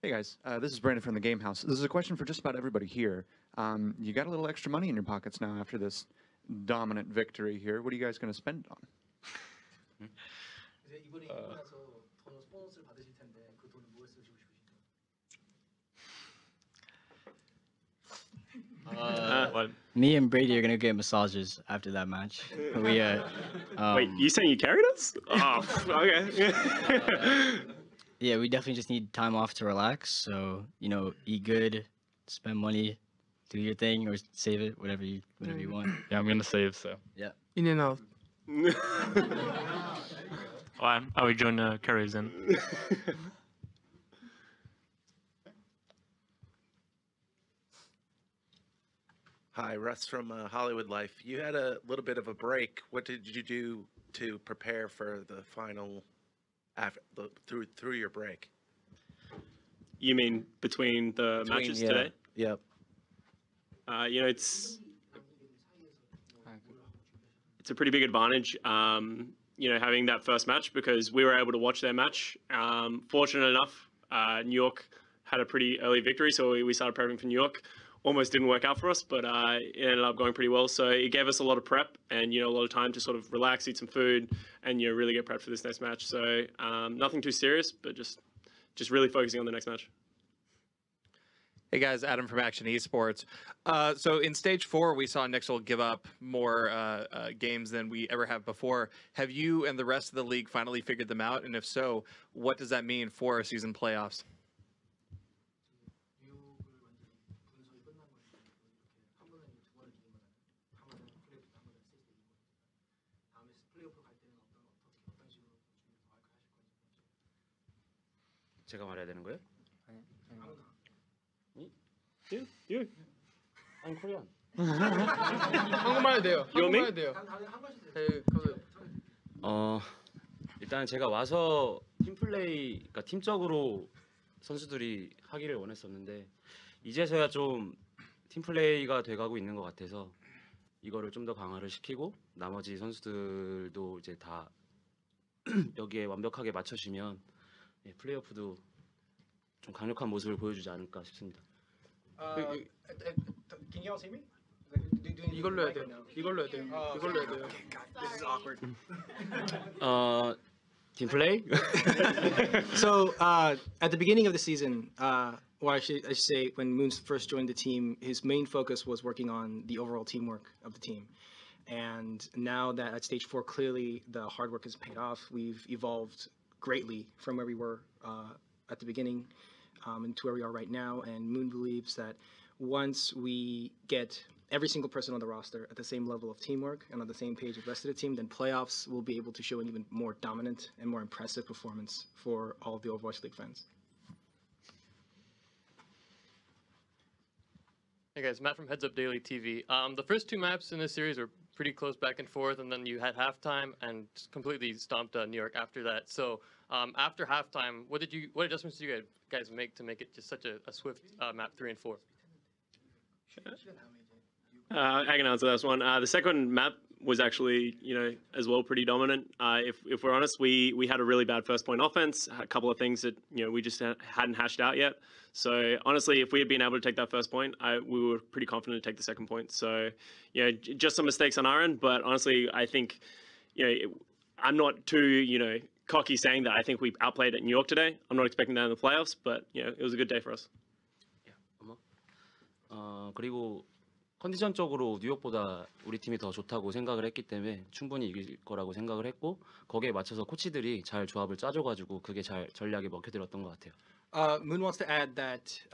Hey guys, this is Brandon from the Game House. This is a question for just about everybody here. You got a little extra money in your pockets now after this dominant victory here. What are you guys going to spend it on? 이제 이번에 이기고 나서 더 보너스를 받으실 텐데 그 돈을 뭐에 쓰시고 싶으신가요? Me and Brady are gonna get massages after that match. Wait, you saying you carried us? Oh, okay. Yeah, we definitely just need time off to relax. So eat good, spend money, do your thing, or save it, whatever you want. Yeah, I'm gonna save. So Yeah. In and out. I will join Curry's in. Hi, Russ from Hollywood Life. You had a little bit of a break. What did you do to prepare for the final through your break? You mean between the matches today? Yep. It's a pretty big advantage, having that first match because we were able to watch their match. Fortunate enough, New York had a pretty early victory, so we started prepping for New York. Almost didn't work out for us, but it ended up going pretty well. So it gave us a lot of prep and a lot of time to sort of relax, eat some food, and really get prepped for this next match. So nothing too serious, but just really focusing on the next match. Hey guys, Adam from Action Esports. So in stage 4, we saw Nixel give up more games than we ever have before. Have you and the rest of the league finally figured them out? And if so, what does that mean for our season playoffs? 제가 말해야 되는 거예요? You. I'm Korean. 한국말 해도 돼요. 한국말 해도 돼요. 일단 제가 와서 그러니까 팀적으로 선수들이 하기를 원했었는데 이제서야 좀 팀플레이가 돼가고 있는 것 같아서 이거를 좀 더 강화를 시키고 나머지 선수들도 이제 다 여기에 완벽하게 맞춰지면 플레이오프도 좀 강력한 모습을 보여주지 않을까 싶습니다. Can you all see me? 이걸로 해야 돼요. 이걸로 해야 돼요. 이걸로 해야 돼요. This is awkward. Team play? So at the beginning of the season, or I should say when Moon first joined the team, his main focus was working on the overall teamwork of the team. And now that at stage 4, clearly the hard work has paid off. We've evolved greatly from where we were at the beginning and to where we are right now. And Moon believes that once we get every single person on the roster at the same level of teamwork and on the same page with the rest of the team, then playoffs will be able to show an even more dominant and more impressive performance for all of the Overwatch League fans. Hey guys, Matt from Heads Up Daily TV. The first 2 maps in this series were pretty close back and forth, and then you had halftime and completely stomped New York after that. So after halftime, what adjustments did you guys make to make it just such a swift map 3 and 4? I can answer this one. The second map was actually, as well pretty dominant. If we're honest, we had a really bad first point offense, a couple of things that we just hadn't hashed out yet. So honestly, if we had been able to take that first point, we were pretty confident to take the second point. So just some mistakes on our end, but honestly, I think I'm not too cocky saying that I think we outplayed at New York today. I'm not expecting that in the playoffs, but it was a good day for us. 그리고 컨디션적으로 뉴욕보다 우리 팀이 더 좋다고 생각을 했기 때문에 충분히 이길 거라고 생각을 했고 거기에 맞춰서 코치들이 잘 조합을 짜줘가지고 그게 잘 전략에 먹혀들었던 것 같아요. Moon wants to add that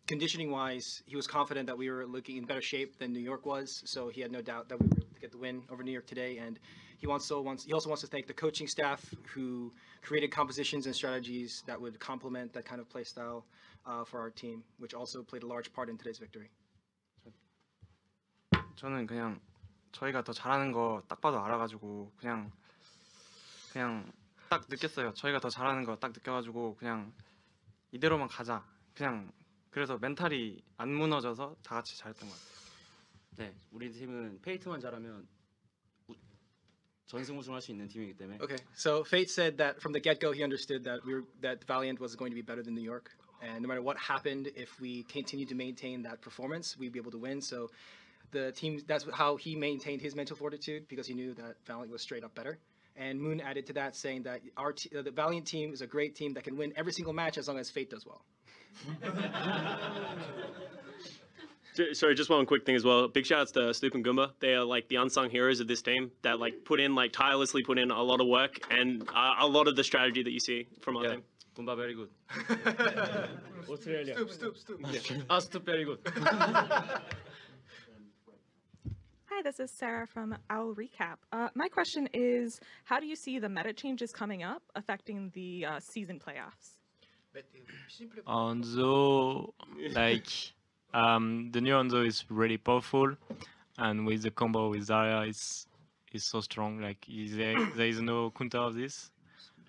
conditioning-wise, he was confident that we were looking in better shape than New York was, so he had no doubt that we were able to get the win over New York today. And he also wants to thank the coaching staff who created compositions and strategies that would complement that kind of play style for our team, which also played a large part in today's victory. 저는 그냥 저희가 더 잘하는 거 딱 봐도 알아가지고 그냥 딱 느꼈어요. 저희가 더 잘하는 거 딱 느껴가지고 그냥 이대로만 가자. 그냥 그래서 멘탈이 안 무너져서 다 같이 잘했던 것 같아요. 네, 우리 팀은 페이트만 잘하면 전승 우승할 수 있는 팀이기 때문에. Okay, so Fate said that from the get-go he understood that Valiant was going to be better than New York. And no matter what happened, if we continued to maintain that performance, we'd be able to win. So the team, that's how he maintained his mental fortitude, because he knew that Valiant was straight up better. And Moon added to that, saying that the Valiant team is a great team that can win every single match as long as Fate does well. Sorry, just one quick thing as well. Big shout outs to Snoop and Goomba. They are like the unsung heroes of this team that like tirelessly put in a lot of work and a lot of the strategy that you see from our team. Goomba very good. Australia. Stoop. Stoop very good. Hi, this is Sarah from Owl Recap. My question is, how do you see the meta changes coming up affecting the season playoffs? Hanzo, like the new Hanzo is really powerful, and with the combo with Zarya, is so strong. Like there is no counter of this,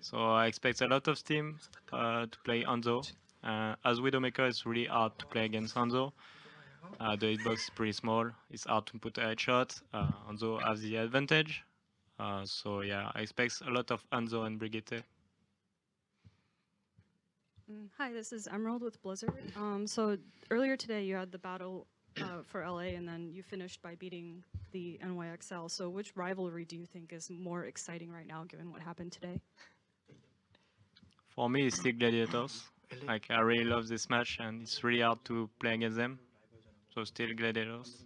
so I expect a lot of team to play Hanzo. As Widowmaker, it's really hard to play against Hanzo. The hitbox is pretty small. It's hard to put a headshot. Hanzo has the advantage. So yeah, I expect a lot of Hanzo and Brigitte. Hi, this is Emerald with Blizzard. So earlier today you had the battle for LA, and then you finished by beating the NYXL. So which rivalry do you think is more exciting right now, given what happened today? For me, it's still Gladiators. Like I really love this match, and it's really hard to play against them. So still Gladiators.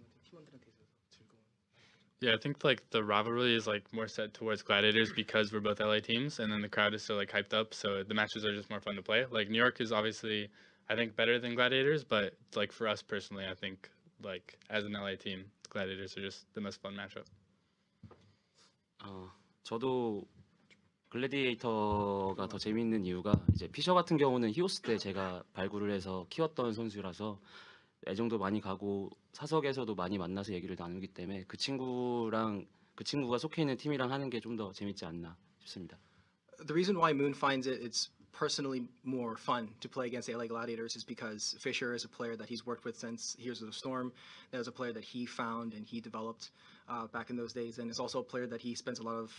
Yeah, I think like the rivalry is like more set towards Gladiators because we're both LA teams, and then the crowd is so like hyped up, so the matches are just more fun to play. Like New York is obviously, I think, better than Gladiators, but like for us personally, I think like as an LA team, Gladiators are just the most fun matchup. 저도 글래디에이터가 더 재밌는 이유가 이제 피셔 같은 경우는 히오스 때 제가 발굴을 해서 키웠던 선수라서 애정도 많이 가고 사석에서도 많이 만나서 얘기를 나누기 때문에 그 친구가 속해 있는 팀이랑 하는 게 좀 더 재밌지 않나 싶습니다. The reason why Moon finds it's personally more fun to play against the LA Gladiators is because Fisher is a player that he's worked with since Heroes of the Storm. That was a player that he found and he developed back in those days, and it's also a player that he spends a lot of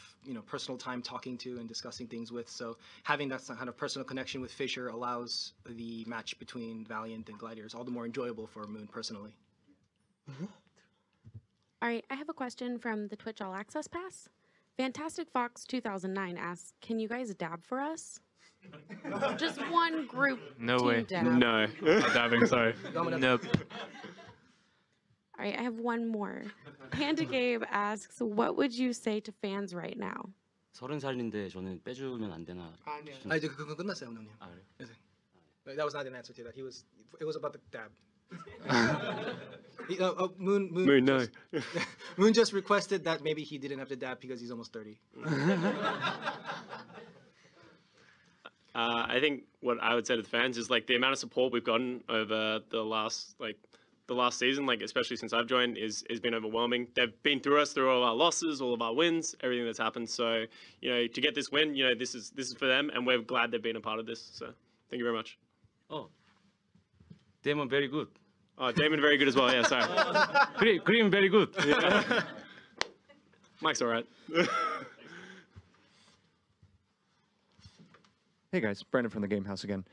personal time talking to and discussing things with. So having that kind of personal connection with Fisher allows the match between Valiant and Gladiators all the more enjoyable for Moon personally. All right, I have a question from the Twitch All Access Pass. Fantastic Fox 2009 asks, "Can you guys dab for us?" Just one group. No team way. dab. No, dabbing. Sorry. Nope. All right, I have one more. Panda Gabe asks, "What would you say to fans right now?" 30살인데 저는 빼주면 안 되나? 이제 그거 끝났어요, 형님. 그래요? That was not an answer to that. It was about the dab. Moon, no. Moon just requested that maybe he didn't have to dab because he's almost 30. I think what I would say to the fans is like the amount of support we've gotten over the last season, like especially since I've joined, has been overwhelming. They've been through us, through all of our losses, all of our wins, everything that's happened. So to get this win, this is for them, and we're glad they've been a part of this. So thank you very much. Oh, Damon very good. Oh, Damon very good as well. Yeah, sorry. Green very good. Yeah. Mike's all right. Hey guys, Brendan from the Game House again.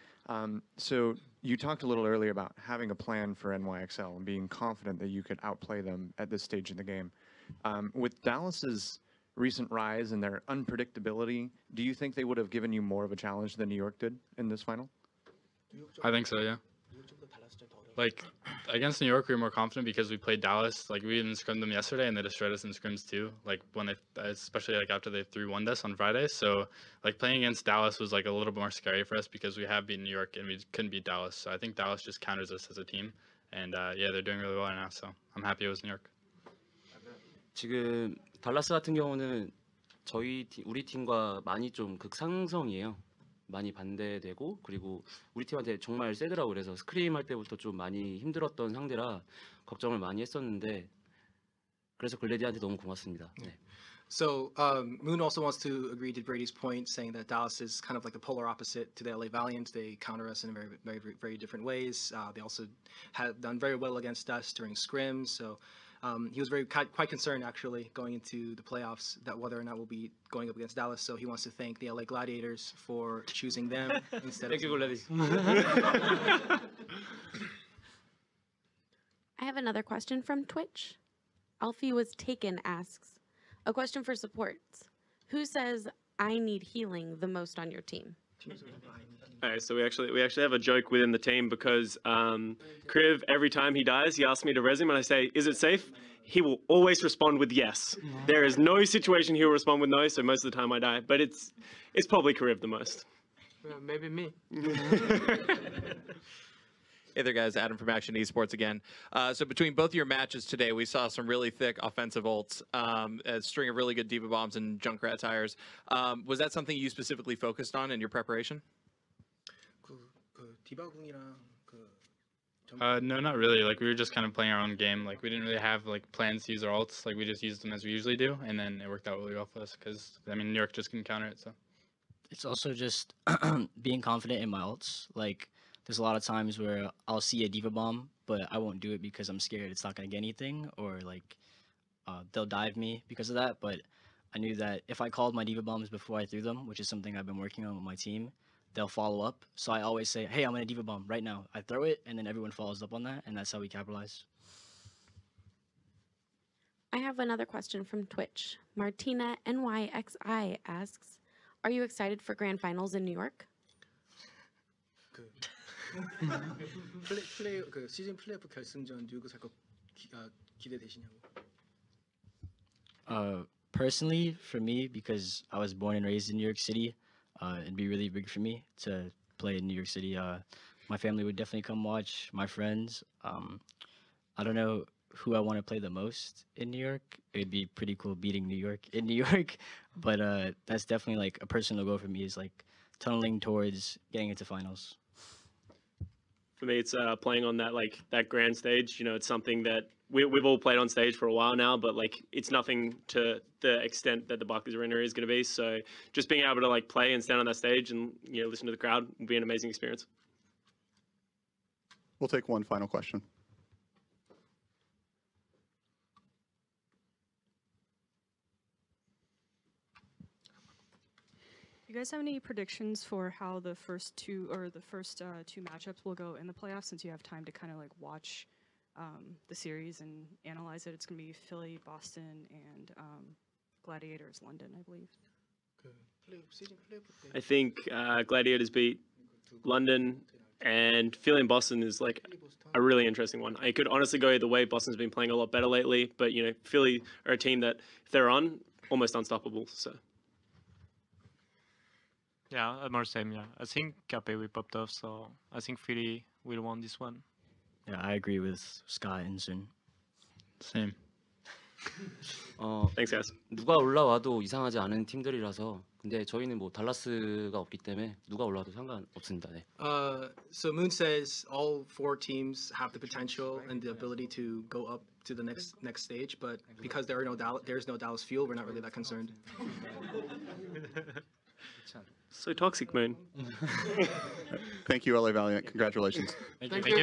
So you talked a little earlier about having a plan for NYXL and being confident that you could outplay them at this stage in the game. With Dallas's recent rise and their unpredictability, do you think they would have given you more of a challenge than New York did in this final? I think so, yeah. Like against New York, we were more confident because we played Dallas. Like we didn't scrim them yesterday, and they destroyed us in scrims too. Like when they, especially like after they 3-1 us on Friday. So like playing against Dallas was like a little more scary for us because we have beaten New York and we couldn't beat Dallas. So I think Dallas just counters us as a team, and yeah, they're doing really well right now. So I'm happy it was New York. 지금 달라스 같은 경우는 우리 팀과 많이 좀 극상성이에요. 많이 반대되고 그리고 우리 팀한테 정말 세더라고. 그래서 스크림 할 때부터 좀 많이 힘들었던 상대라 걱정을 많이 했었는데 그래서 글래디한테 너무 고맙습니다. 네. So Moon also wants to agree to Brady's point, saying that Dallas is kind of like the polar opposite to the LA Valiant. They counter us in very different ways. They also have done very well against us during scrims. So he was quite concerned actually going into the playoffs that whether or not we'll be going up against Dallas. So he wants to thank the LA Gladiators for choosing them instead of. Thank you, Gladys. I have another question from Twitch. Alfie Was Taken asks, a question for supports. Who says I need healing the most on your team? All right, so we actually have a joke within the team because Kriv, every time he dies, he asks me to res him, and I say, "Is it safe?" He will always respond with yes. There is no situation he will respond with no. So most of the time I die, but it's probably Kriv the most. Maybe me. Hey there, guys. Adam from Action Esports again. So between both of your matches today, we saw some really thick offensive ults, a string of really good diva bombs and Junkrat tires. Was that something you specifically focused on in your preparation? No, not really. Like we were just kind of playing our own game. Like we didn't really have like plans to use our ults. Like we just used them as we usually do, and then it worked out really well for us because I mean New York just couldn't counter it. So It's also just being confident in my ults. Like there's a lot of times where I'll see a diva bomb, but I won't do it because I'm scared it's not gonna get anything, or like they'll dive me because of that. But I knew that if I called my diva bombs before I threw them, which is something I've been working on with my team, they'll follow up. So I always say, hey, I'm gonna diva bomb right now. I throw it, and then everyone follows up on that, and that's how we capitalize. I have another question from Twitch. Martina NYXI asks, are you excited for grand finals in New York? 시즌 플레이오프 결승전 뉴욕에서 기대되시냐고. Personally, for me, because I was born and raised in New York City, it'd be really big for me to play in New York City. My family would definitely come watch, my friends. I don't know who I want to play the most in New York. It'd be pretty cool beating New York in New York, but that's definitely like a personal goal for me, is like tunneling towards getting into finals. For me, it's playing on that grand stage. You know, it's something that we've all played on stage for a while now, but like it's nothing to the extent that the Barclays Arena is going to be. So just being able to like play and stand on that stage and listen to the crowd will be an amazing experience. We'll take one final question. You guys have any predictions for how the first two matchups will go in the playoffs, since you have time to kind of like watch the series and analyze it? It's going to be Philly, Boston, and Gladiators, London, I believe. I think Gladiators beat London, and Philly and Boston is like a really interesting one. I could honestly go either way. Boston's been playing a lot better lately, but Philly are a team that if they're on, almost unstoppable. So. Yeah, more same. Yeah, I think Cape we popped off, so I think Philly will win this one. Yeah, I agree with Scott and Sun. same. Thanks, guys. 누가 올라와도 이상하지 않은 팀들이라서. 근데 저희는 뭐 달라스가 없기 때문에 누가 올라와도 상관없습니다. 네. So Moon says all four teams have the potential and the ability to go up to the next stage, but because there's no Dallas field, we're not really that concerned. So toxic, Moon. Thank you, LA Valiant. Congratulations. Thank you.